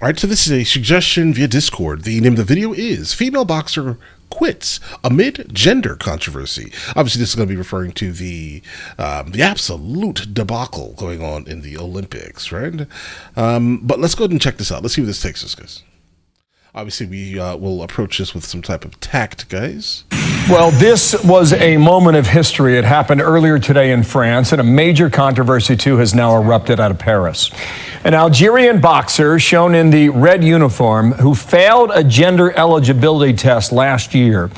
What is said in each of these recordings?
All right, so this is a suggestion via Discord. The name of the video is Female Boxer Quits Amid Gender Controversy. Obviously, this is going to be referring to the absolute debacle going on in the Olympics, right? But let's go ahead and check this out. Let's see where this takes us, guys. Obviously, we will approach this with some type of tact, guys. Well, this was a moment of history. It happened earlier today in France, and a major controversy, too, has now erupted out of Paris. An Algerian boxer shown in the red uniform who failed a gender eligibility test last year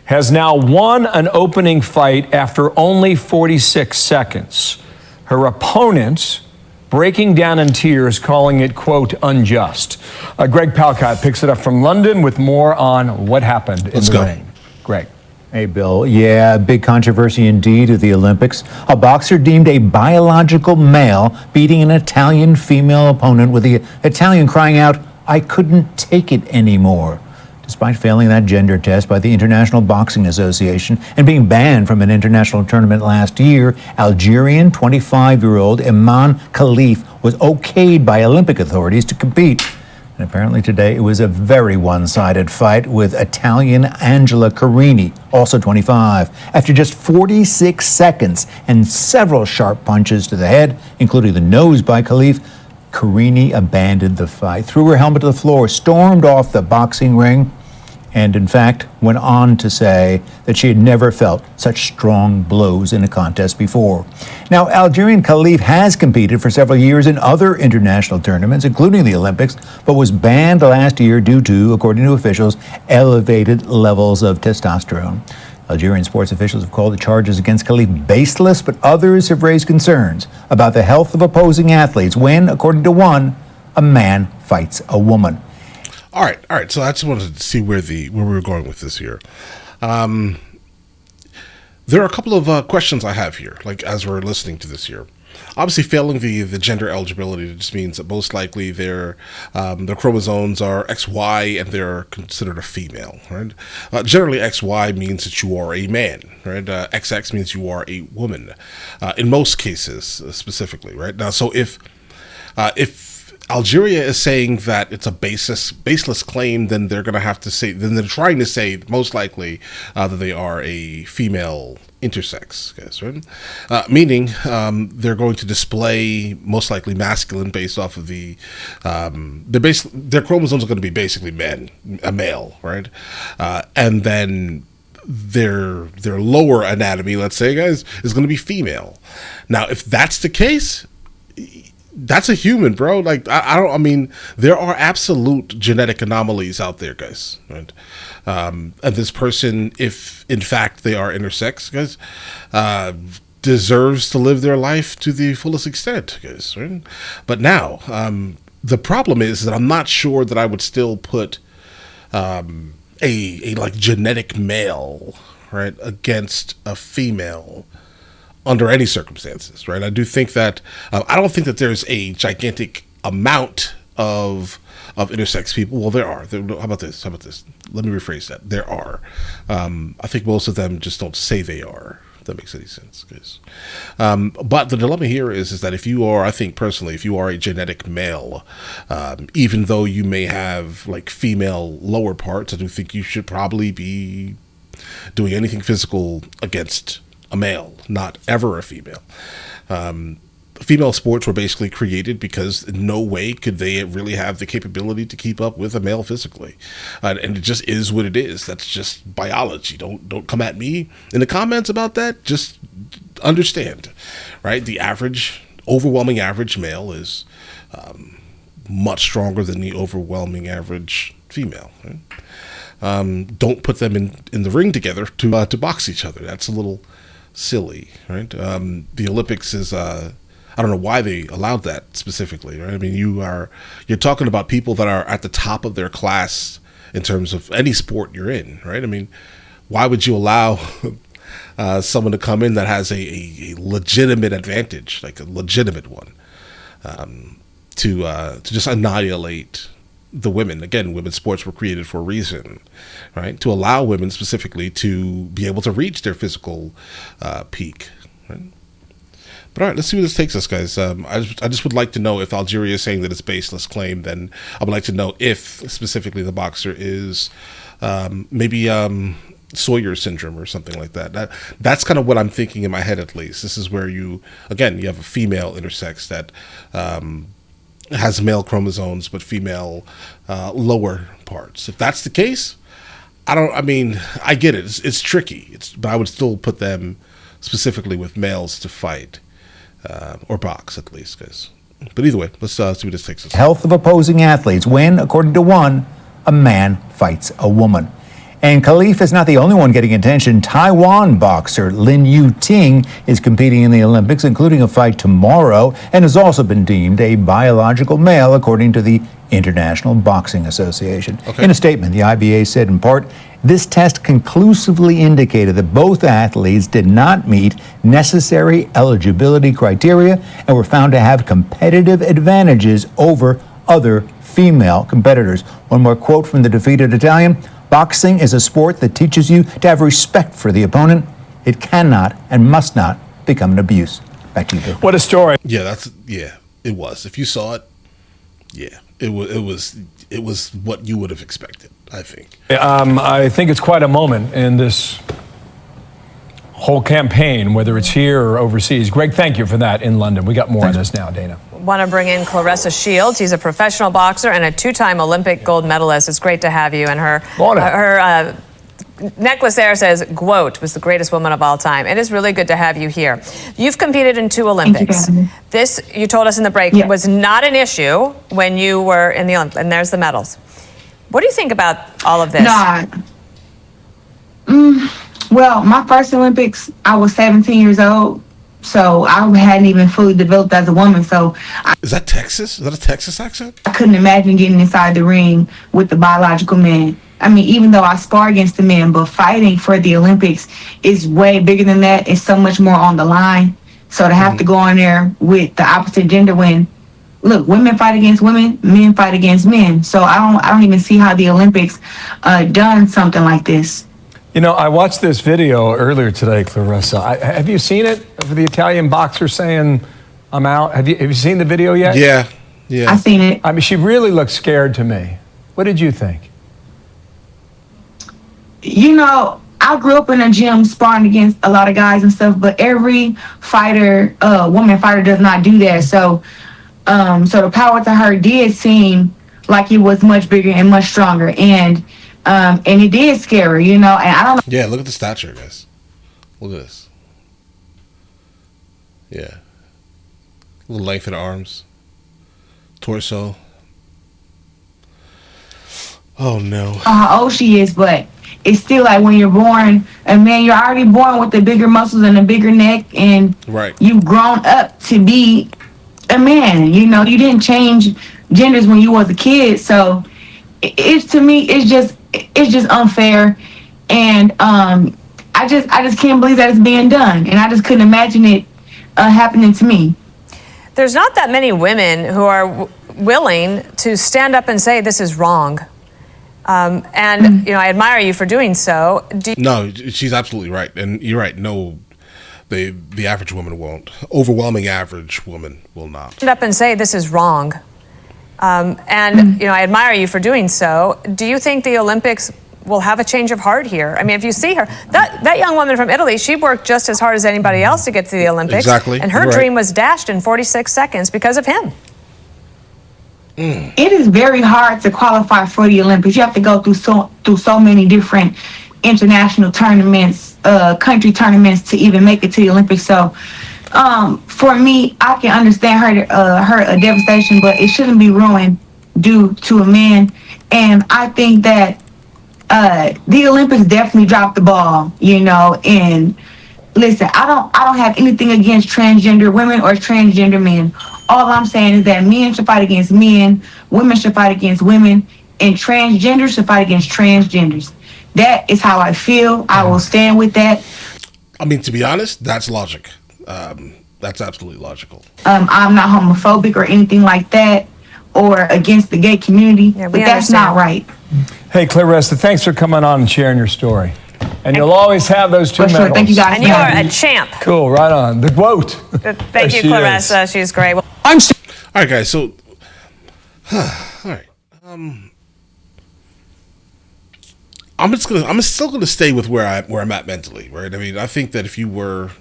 has now won an opening fight after only 46 seconds. Her opponent breaking down in tears, calling it, quote, unjust. Greg Palcott picks it up from London with more on what happened in the ring. Greg. Hey, Bill. Yeah, big controversy indeed at the Olympics. A boxer deemed a biological male beating an Italian female opponent, with the Italian crying out, "I couldn't take it anymore." Despite failing that gender test by the International Boxing Association and being banned from an international tournament last year, Algerian 25-year-old Iman Khalif was okayed by Olympic authorities to compete. And apparently today it was a very one-sided fight with Italian Angela Carini, also 25. After just 46 seconds and several sharp punches to the head, including the nose by Khalif, Carini abandoned the fight, threw her helmet to the floor, stormed off the boxing ring, and in fact went on to say that she had never felt such strong blows in a contest before. Now, Algerian Khalif has competed for several years in other international tournaments, including the Olympics, but was banned last year due to, according to officials, elevated levels of testosterone. Algerian sports officials have called the charges against Khalif baseless, but others have raised concerns about the health of opposing athletes when, according to one, a man fights a woman. All right. So I just wanted to see where we were going with this here. There are a couple of questions I have here, like as we're listening to this here. Obviously, failing the gender eligibility just means that most likely their chromosomes are XY and they're considered a female, right? Generally, XY means that you are a man, right? XX means you are a woman, in most cases specifically, right? Now, so if Algeria is saying that it's a baseless claim, then they're going to have to say, then they're trying to say most likely that they are a female intersex, guys, right? Meaning they're going to display most likely masculine based off of their chromosomes are going to be basically a male, right? And then their lower anatomy, let's say, guys, is going to be female. Now, if that's the case, that's a human, bro. Like, I mean, there are absolute genetic anomalies out there, guys, right? And this person, if in fact they are intersex, guys, deserves to live their life to the fullest extent, guys, right? But now, the problem is that I'm not sure that I would still put a like genetic male, right, against a female under any circumstances, right? I do think that I don't think that there's a gigantic amount of intersex people. Well, there are. How about this? Let me rephrase that. There are. I think most of them just don't say they are. If that makes any sense, guys. But the dilemma here is that if you are, I think personally, if you are a genetic male, even though you may have like female lower parts, I do think you should probably be doing anything physical against a male, not ever a female. Female sports were basically created because in no way could they really have the capability to keep up with a male physically, and it just is what it is. That's just biology. Don't come at me in the comments about that. Just understand, right? The overwhelming average male is much stronger than the overwhelming average female. Right? Don't put them in the ring together to box each other. That's a little silly, right? The Olympics is I don't know why they allowed that specifically, right? I mean, you're talking about people that are at the top of their class in terms of any sport you're in, right? I mean, why would you allow someone to come in that has a legitimate advantage, like a legitimate one, to just annihilate the women? Again, women's sports were created for a reason, right? To allow women specifically to be able to reach their physical peak, right? But all right, let's see where this takes us, guys. I just would like to know if Algeria is saying that it's a baseless claim. Then I would like to know if specifically the boxer is maybe Sawyer syndrome or something like that. That's kind of what I'm thinking in my head, at least. This is where you have a female intersex that has male chromosomes but female lower parts. If that's the case, I get it. It's tricky. But I would still put them specifically with males to fight or box, at least, guys. But either way, let's see what this takes us. Health of opposing athletes when, according to one, a man fights a woman. And Khalif is not the only one getting attention. Taiwan boxer Lin Yu Ting is competing in the Olympics, including a fight tomorrow, and has also been deemed a biological male, according to the International Boxing Association. Okay. In a statement, the IBA said, in part, this test conclusively indicated that both athletes did not meet necessary eligibility criteria and were found to have competitive advantages over other female competitors. One more quote from the defeated Italian: boxing is a sport that teaches you to have respect for the opponent. It cannot and must not become an abuse. Back to you, Bill. What a story. Yeah, it was. If you saw it, yeah, it was what you would have expected, I think. I think it's quite a moment in this whole campaign, whether it's here or overseas. Greg, thank you for that in London. We got more on this now, Dana. Want to bring in Clarissa Shields. She's a professional boxer and a two-time Olympic gold medalist. It's great to have you. And her necklace there says, "Quote was the greatest woman of all time." It is really good to have you here. You've competed in 2 Olympics. This, you told us in the break, was not an issue when you were in the Olympics. And there's the medals. What do you think about all of this? Well, my first Olympics, I was 17 years old. So I hadn't even fully developed as a woman. So Is that Texas? Is that a Texas accent? I couldn't imagine getting inside the ring with the biological men. I mean, even though I spar against the men, but fighting for the Olympics is way bigger than that. It's so much more on the line. So to have to go in there with the opposite gender when, look, women fight against women, men fight against men. So I don't even see how the Olympics done something like this. You know, I watched this video earlier today, Clarissa. Have you seen it, of the Italian boxer saying, "I'm out"? Have you seen the video yet? Yeah. I've seen it. I mean, she really looked scared to me. What did you think? You know, I grew up in a gym sparring against a lot of guys and stuff, but every fighter, woman fighter, does not do that. So, so the power to her did seem like it was much bigger and much stronger, and it did scare her, you know. And I don't know. Yeah, look at the stature, guys. Look at this. Yeah. Little length in the arms. Torso. Oh, no. How old she is, but it's still like when you're born a man, you're already born with the bigger muscles and a bigger neck, and you've grown up to be a man. You know, you didn't change genders when you was a kid, so it's, to me, it's just unfair, and I just can't believe that it's being done, and I just couldn't imagine it happening to me. There's not that many women who are willing to stand up and say this is wrong. And, you know, I admire you for doing so. No, she's absolutely right. And you're right. No, the average woman won't. Overwhelming average woman will not. Stand up and say this is wrong. And, you know, I admire you for doing so. Do you think the Olympics will have a change of heart here? I mean, if you see her, that young woman from Italy, she worked just as hard as anybody else to get to the Olympics. Exactly. And her dream was dashed in 46 seconds because of him. It is very hard to qualify for the Olympics. You have to go through so many different international tournaments, country tournaments to even make it to the Olympics. So, for me, I can understand her devastation, but it shouldn't be ruined due to a man. And I think that the Olympics definitely dropped the ball, you know. And listen, I don't have anything against transgender women or transgender men. All I'm saying is that men should fight against men, women should fight against women, and transgenders should fight against transgenders. That is how I feel. I will stand with that. I mean, to be honest, that's logic. That's absolutely logical. I'm not homophobic or anything like that, or against the gay community, but that's not right. Hey, Clarissa, thanks for coming on and sharing your story. And you'll always have those two For sure. medals. Thank you guys. And you are a champ. Cool, right on. The quote. Thank you, Clarissa. She's great. All right, guys. So, all right. I'm still gonna stay with where I'm at mentally, right? I mean, I think that if you are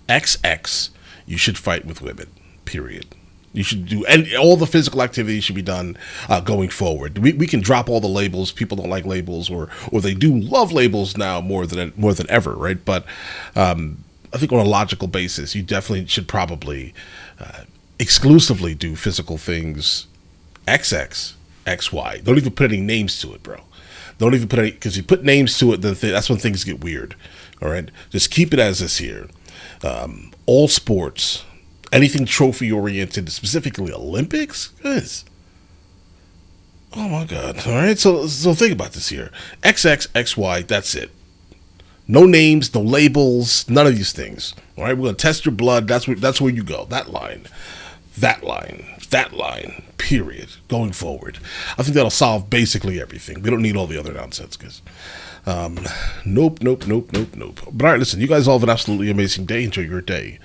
XX, you should fight with women. Period. You should do, and all the physical activities should be done going forward. We can drop all the labels. People don't like labels, or they do love labels now more than ever, right? But I think on a logical basis, you definitely should probably exclusively do physical things. XX, XY. Don't even put any names to it, bro. Don't even put any, because you put names to it, then that's when things get weird. All right, just keep it as this here. All sports, anything trophy oriented, specifically Olympics. Guys. Oh my God! All right, so think about this here. XX, XY. That's it. No names, no labels, none of these things. All right, we're gonna test your blood. That's where you go. That line. Period. Going forward, I think that'll solve basically everything. We don't need all the other nonsense, guys. Nope. But all right, listen. You guys all have an absolutely amazing day. Enjoy your day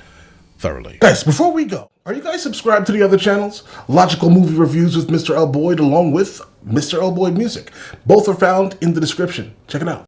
thoroughly, guys. Before we go, are you guys subscribed to the other channels? Logical Movie Reviews with Mr. L. Boyd, along with Mr. L. Boyd Music. Both are found in the description. Check it out.